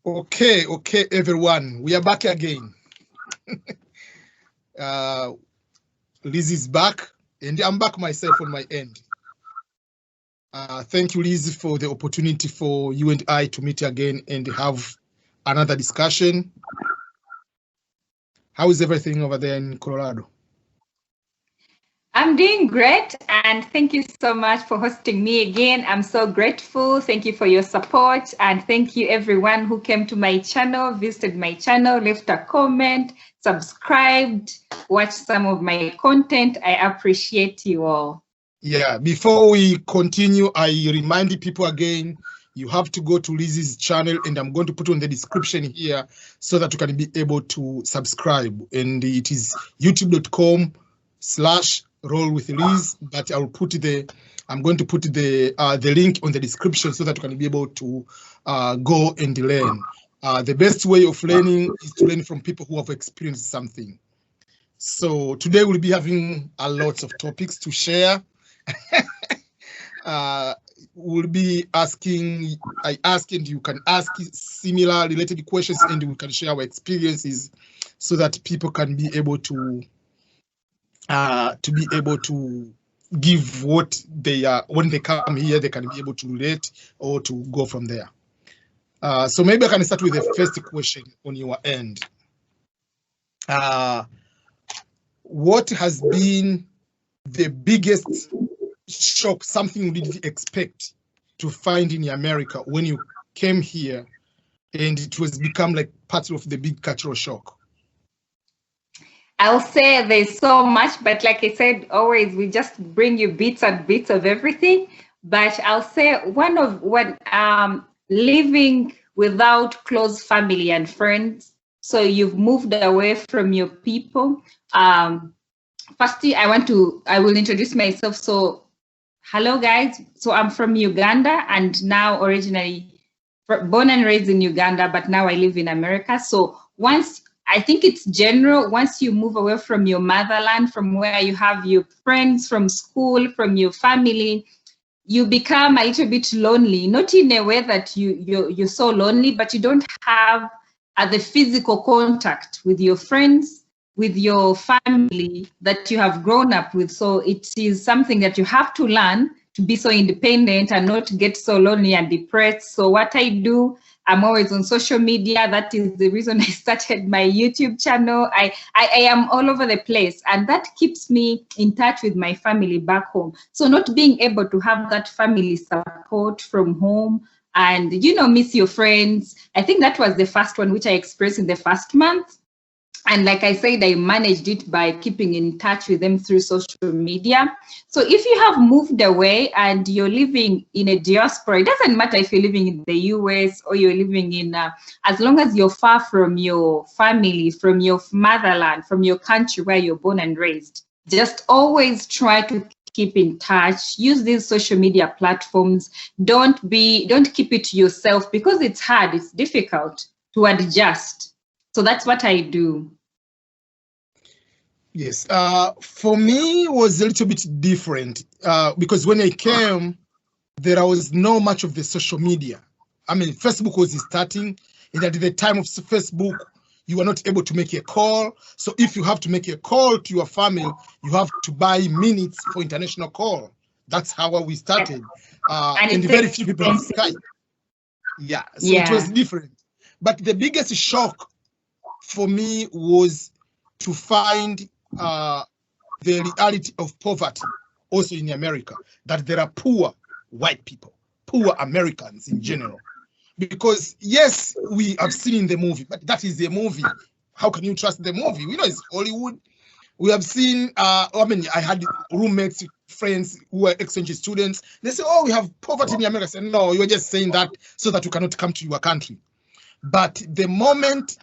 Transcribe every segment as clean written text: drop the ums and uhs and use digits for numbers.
Okay, everyone, we are back again. Liz is back, and I'm back myself on my end. Thank you, Liz, for the opportunity for you and I to meet again and have another discussion. How is everything over there in Colorado? I'm doing great, and thank you so much for hosting me again. I'm so grateful. Thank you for your support, and thank you everyone who came to my channel, visited my channel, left a comment, subscribed, watched some of my content. I appreciate you all. Yeah, before we continue, I remind people again, you have to go to Liz's channel, and I'm going to put on the description here so that you can be able to subscribe. And it is youtube.com/roll with Liz, but I'm going to put the link on the description so that you can be able to go and learn. The best way of learning is to learn from people who have experienced something. So today we'll be having a lot of topics to share. We'll be asking, I ask, and you can ask similar related questions, and we can share our experiences so that people can be able to give what they are when they come here. They can be able to relate or to go from there. So maybe I can start with the first question on your end. What has been the biggest shock, something you didn't expect to find in America when you came here and it was become like part of the big cultural shock? I'll say there's so much, but like I said, always we just bring you bits and bits of everything. But I'll say living without close family and friends. So you've moved away from your people. Firstly, I will introduce myself. So hello guys, so I'm from Uganda, and now originally born and raised in Uganda, but now I live in America. So I think it's general, once you move away from your motherland, from where you have your friends from school, from your family, you become a little bit lonely, not in a way that you're so lonely, but you don't have the physical contact with your friends, with your family that you have grown up with. So it is something that you have to learn to be so independent and not get so lonely and depressed. So what I do, I'm always on social media. That is the reason I started my YouTube channel. I am all over the place, and that keeps me in touch with my family back home. So not being able to have that family support from home and, miss your friends. I think that was the first one which I experienced in the first month. And like I said, I managed it by keeping in touch with them through social media. So if you have moved away and you're living in a diaspora, it doesn't matter if you're living in the US or you're living in, as long as you're far from your family, from your motherland, from your country where you're born and raised, just always try to keep in touch. Use these social media platforms. Don't keep it to yourself, because it's hard, it's difficult to adjust. So that's what I do. Yes, for me it was a little bit different because when I came, there was no much of the social media. I mean, Facebook was starting, and at the time of Facebook, you were not able to make a call. So if you have to make a call to your family, you have to buy minutes for international call. That's how we started. And very few people have Skype. Yeah, so it was different. But the biggest shock for me was to find the reality of poverty also in America, that there are poor white people, poor Americans in general. Because yes, we have seen in the movie, but that is a movie. How can you trust the movie? We know it's Hollywood. We have seen, I had roommates, friends who were exchange students. They say, oh, we have poverty in America. I said, no, you're just saying that so that you cannot come to your country. But the moment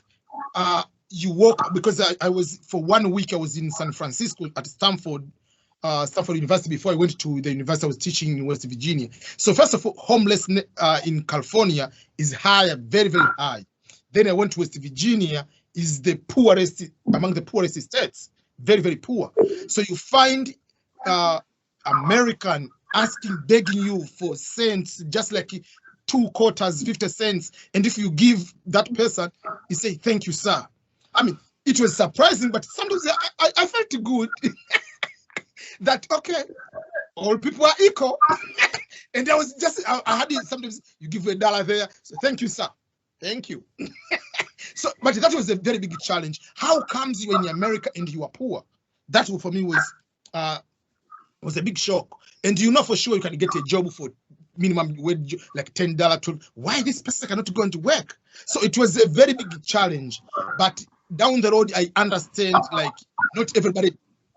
you walk, because I was, for 1 week, I was in San Francisco at Stanford University before I went to the university I was teaching in West Virginia. So first of all, homelessness in California is high, very, very high. Then I went to West Virginia, is the poorest, among the poorest states, very, very poor. So you find American asking, begging you for cents, just like 2 quarters, 50 cents. And if you give that person, you say, thank you, sir. I mean, it was surprising, but sometimes I felt good that, okay, all people are equal. And I was just, I had it, sometimes you give $1 there. So thank you, sir. Thank you. So, but that was a very big challenge. How comes you're in America and you are poor? That for me was a big shock. And you know for sure you can get a job for minimum wage, like $10, $12. Why this person cannot go into work? So it was a very big challenge. But down the road, I understand, like, not everybody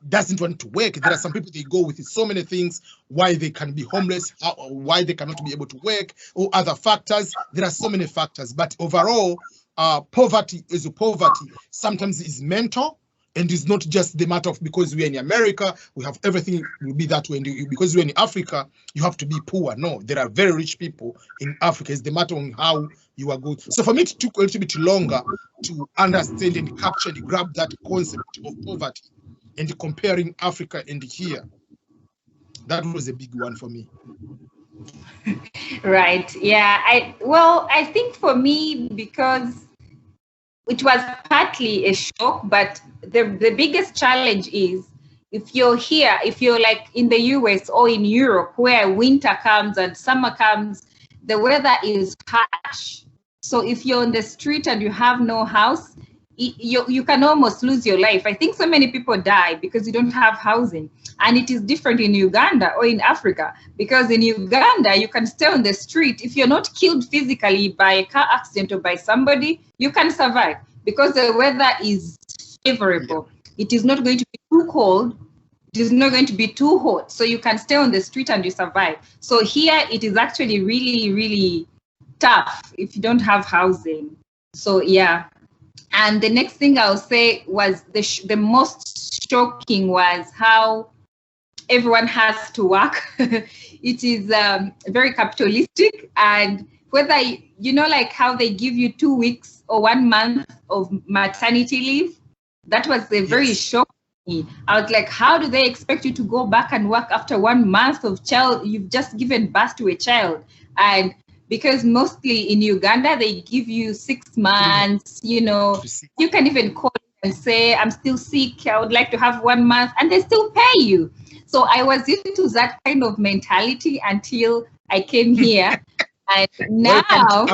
doesn't want to work. There are some people, they go with so many things, why they can be homeless, why they cannot be able to work, or other factors. There are so many factors. But overall, poverty is poverty. Sometimes it's mental, and it's not just the matter of because we're in America, we have everything will be that way. And because we're in Africa, you have to be poor. No, there are very rich people in Africa. It's the matter on how you are good. So for me, it took a little bit longer to understand and capture and grab that concept of poverty and comparing Africa and here. That was a big one for me. Right. Yeah. I think for me, because it was partly a shock, but the biggest challenge is if you're here, if you're like in the US or in Europe, where winter comes and summer comes, the weather is harsh. So if you're on the street and you have no house, you can almost lose your life. I think so many people die because you don't have housing. And it is different in Uganda or in Africa, because in Uganda, you can stay on the street. If you're not killed physically by a car accident or by somebody, you can survive because the weather is favorable. It is not going to be too cold. It is not going to be too hot. So you can stay on the street and you survive. So here it is actually really, really tough if you don't have housing. So yeah. And the next thing I'll say was the most shocking was how everyone has to work. It is very capitalistic, and whether, you know, like how they give you 2 weeks or 1 month of maternity leave, that was a very shock to me. I was like, how do they expect you to go back and work after 1 month of you've just given birth to a child? And because mostly in Uganda, they give you 6 months, you know, you can even call and say, I'm still sick, I would like to have 1 month, and they still pay you. So I was into that kind of mentality until I came here. And now,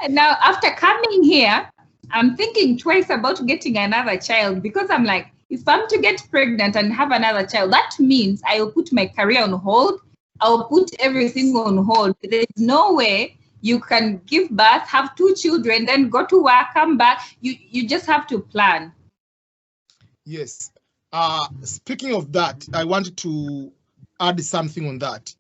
and now after coming here, I'm thinking twice about getting another child, because I'm like, if I'm to get pregnant and have another child, that means I will put my career on hold. I'll put everything on hold. There's no way you can give birth, have 2 children, then go to work, come back. You just have to plan. Yes. Speaking of that, I wanted to add something on that.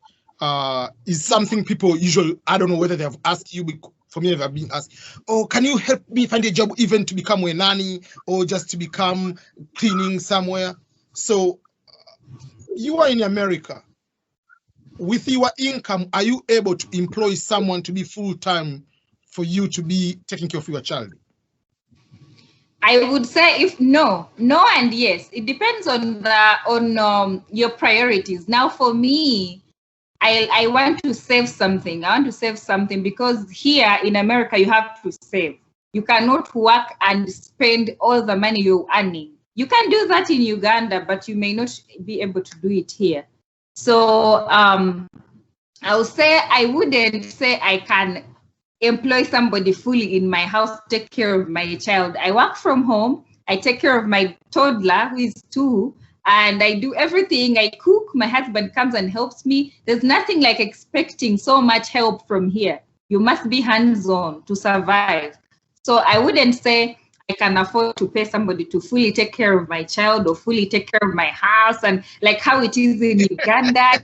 Is something people usually, I don't know whether they have asked you, but for me, I've been asked, oh, can you help me find a job even to become a nanny or just to become cleaning somewhere? So you are in America. With your income, are you able to employ someone to be full-time for you to be taking care of your child? I would say no and yes. It depends on your priorities. Now, for me, I want to save something. I want to save something because here in America, you have to save. You cannot work and spend all the money you're earning. You can do that in Uganda, but you may not be able to do it here. So I would say I wouldn't say I can employ somebody fully in my house to take care of my child. I work from home. I take care of my toddler, who is 2, and I do everything. I cook. My husband comes and helps me. There's nothing like expecting so much help from here. You must be hands-on to survive. So I wouldn't say I can afford to pay somebody to fully take care of my child or fully take care of my house, and like how it is in Uganda,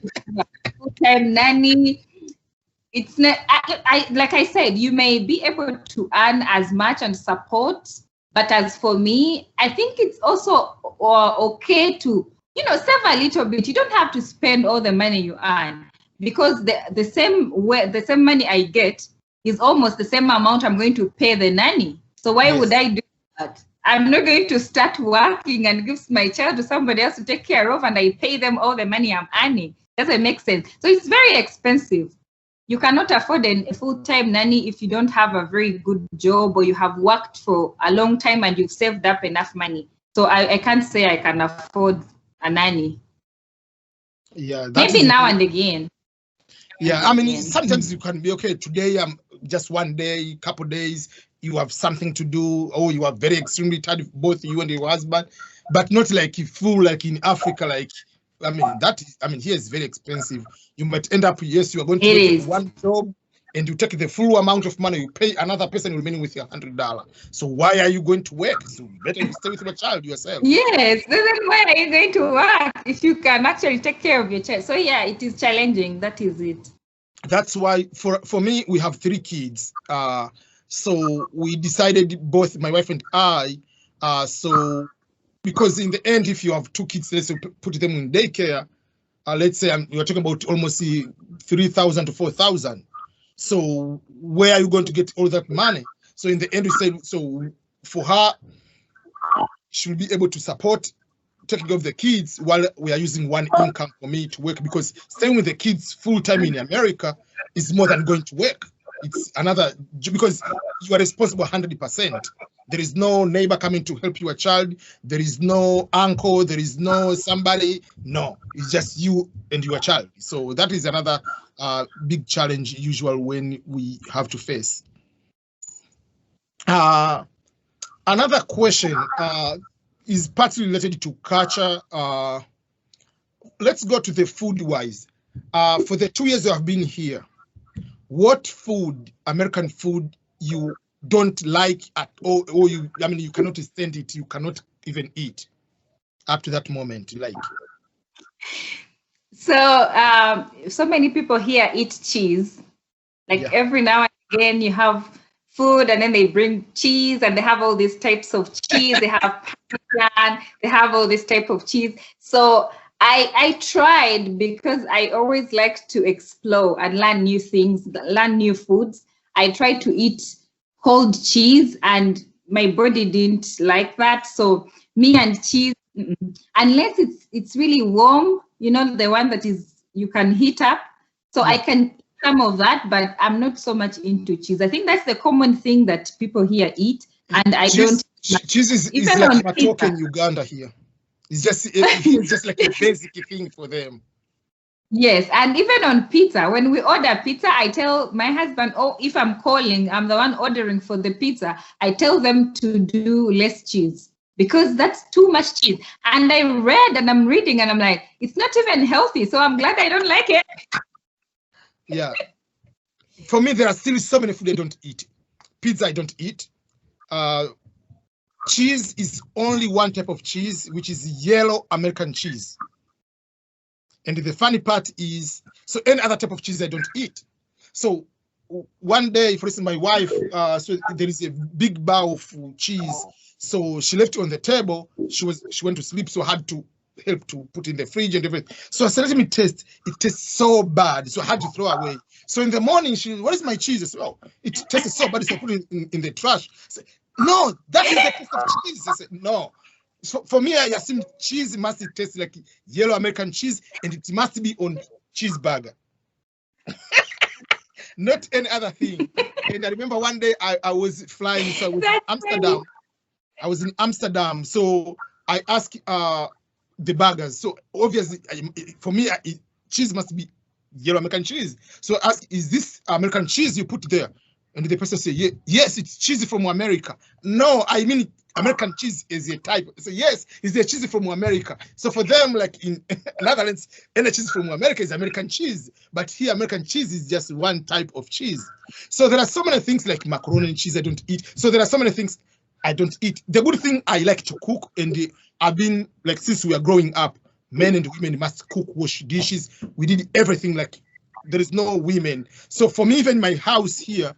full-time nanny. It's not, like I said, you may be able to earn as much and support, but as for me, I think it's also okay to, you know, save a little bit. You don't have to spend all the money you earn, because the same money I get is almost the same amount I'm going to pay the nanny. So why would I do that? I'm not going to start working and give my child to somebody else to take care of, and I pay them all the money I'm earning. Doesn't make sense. So it's very expensive. You cannot afford a full-time nanny if you don't have a very good job or you have worked for a long time and you've saved up enough money. So I can't say I can afford a nanny. Yeah, maybe now and again. Yeah, I mean, sometimes you can be okay. Today, just one day, couple days, you have something to do, or you are very extremely tired, both you and your husband, but not like you full like in Africa. Like, I mean, here is very expensive. You might end up, yes, you are going to take one job, and you take the full amount of money, you pay another person remaining with your $100. So why are you going to work? So better you stay with your child yourself. Yes, then why are you going to work if you can actually take care of your child? So yeah, it is challenging. That is it. That's why for me, we have 3 kids. So we decided, both my wife and I, so because in the end, if you have 2 kids, let's put them in daycare, let's say you're talking about almost 3,000 to 4,000. So where are you going to get all that money? So in the end, we said, so for her, she will be able to support taking care of the kids while we are using one income for me to work, because staying with the kids full time in America is more than going to work. It's another, because you are responsible 100%. There is no neighbor coming to help your child. There is no uncle. There is no somebody. No, it's just you and your child. So that is another big challenge usual when we have to face. Another question is partly related to culture. Let's go to the food wise. For the 2 years you have been here, what food, American food, you don't like at all, or you cannot stand it, you cannot even eat up to that moment, like? So so many people here eat cheese. Like every now and again you have food and then they bring cheese and they have all these types of cheese. They have Parmesan, they have all this type of cheese. So I tried, because I always like to explore and learn new things, learn new foods. I tried to eat cold cheese and my body didn't like that. So me and cheese, unless it's really warm, you know, the one that is you can heat up. So I can some of that, but I'm not so much into cheese. I think that's the common thing that people here eat, and I don't. Cheese is like matoke in Uganda here. It's just like a basic thing for them. Yes, and even on pizza, when we order pizza, I tell my husband, oh, if I'm calling, I'm the one ordering for the pizza, I tell them to do less cheese, because that's too much cheese. And I read and I'm reading and I'm like, it's not even healthy. So I'm glad I don't like it. Yeah. For me, there are still so many food I don't eat. Pizza I don't eat. Cheese is only one type of cheese, which is yellow American cheese. And the funny part is, so any other type of cheese I don't eat. So one day, for instance, my wife, so there is a big bowl of cheese. So she left it on the table. She went to sleep, so I had to help to put in the fridge and everything. So I said, let me taste. It tastes so bad, so I had to throw away. So in the morning, what is my cheese? I said, oh, it tastes so bad, so I put it in the trash. I said, no, that is the taste of cheese. I said, no. So for me, I assume cheese must taste like yellow American cheese, and it must be on cheeseburger. Not any other thing. And I remember one day I was flying, so I was in Amsterdam. I was in Amsterdam, so I asked the burgers. So obviously, for me, cheese must be yellow American cheese. So I asked, is this American cheese you put there? And the person said, yes, it's cheese from America. No, I mean, American cheese is a type. So yes, it's a cheese from America. So for them, like in Netherlands, any cheese from America is American cheese. But here, American cheese is just one type of cheese. So there are so many things like macaroni and cheese I don't eat. So there are so many things I don't eat. The good thing, I like to cook, and I've been, like, since we are growing up, men and women must cook, wash dishes. We did everything, like, there is no women. So for me, even my house here,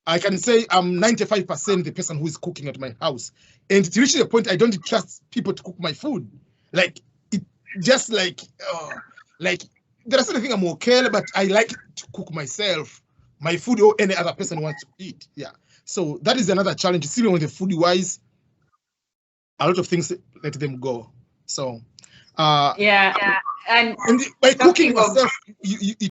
I can say I'm 95% the person who is cooking at my house. And to reach the point, I don't trust people to cook my food. Like, it just like there are certain things I'm okay, but I like to cook myself, my food, or any other person wants to eat. Yeah. So that is another challenge. Still on the food wise, a lot of things let them go. So yeah. And by cooking talking of yourself, it